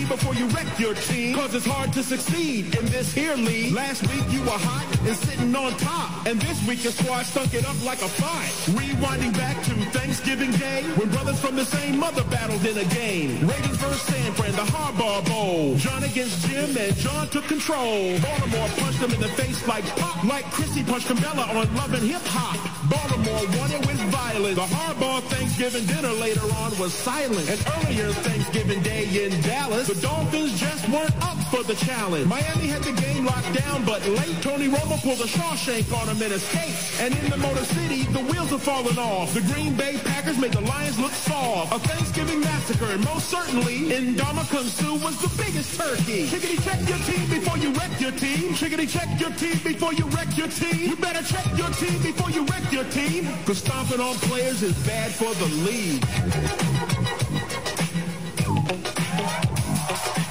before you wreck your team. Cause it's hard to succeed in this here league. Last week you were hot and sitting on top. And this week your squad stunk it up like a fight. Rewinding back to Thanksgiving Day, when brothers from the same mother battled in a game. Ravens versus San Fran, the Harbaugh Bowl. John against Jim, and John took control. Baltimore punched him in the face like pop, like Chrissy punched Camilla on Love and Hip Hop. Baltimore won it with violence. The Harbaugh Thanksgiving dinner later on was silent. And earlier Thanksgiving Day in Dallas, the Dolphins just weren't up for the challenge. Miami had the game locked down, but late Tony Romo pulled a Shawshank on him and escaped. And in the Motor City, the wheels are falling off. The Green Bay Packers made the Lions look soft. A Thanksgiving massacre, and most certainly, Ndamukong Suh was the biggest turkey. Chickadee check your team before you wreck your team. Chickadee check your team before you wreck your team. You better check your team before you wreck your team. Cause stomping on players is bad for the league.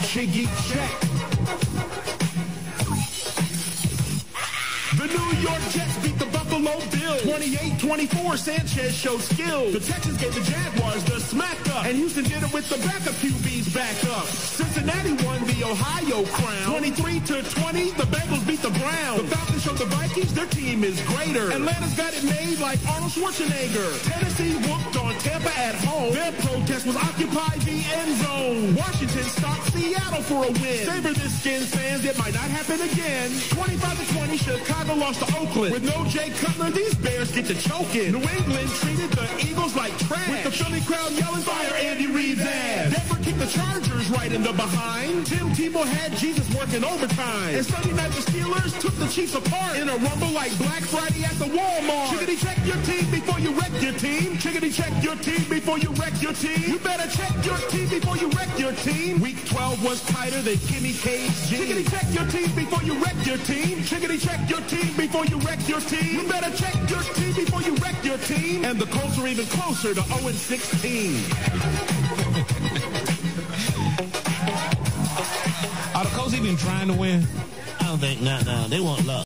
Chiggy check. The New York Jets beat the Buffalo Bills 28-24. Sanchez showed skill. The Texans gave the Jaguars the smack up, and Houston did it with the backup QBs back up. Cincinnati won the Ohio crown 23-20. The Bengals beat the Browns. The Falcons showed the Vikings their team is greater. Atlanta's got it made like Arnold Schwarzenegger. Tennessee whooped on Tampa at home. Their protest was occupy the end zone. Washington stopped Seattle for a win. Savor this, Skins fans, it might not happen again. 25-20, Chicago lost to Oakland. With no Jay Cutler, these Bears get to choking. New England treated the Eagles like trash. With the Philly crowd yelling, fire Andy Reid's ass. Denver kicked the Chargers right in the behind. Tim Tebow had Jesus working overtime. And Sunday night the Steelers took the Chiefs apart in a rumble like Black Friday at the Walmart. Chickadee check your team before you wreck your team. Chickadee check your team before you wreck your team. You better check your team before you wreck your team. Week 12 was tighter than Kenny K's jeans. Chickadee check your team before you wreck your team. Chickadee check your team before you wreck your team. You better check your team before you wreck your team. And the Colts are even closer to 0-16. Are the Colts even trying to win? I don't think not now. They want luck.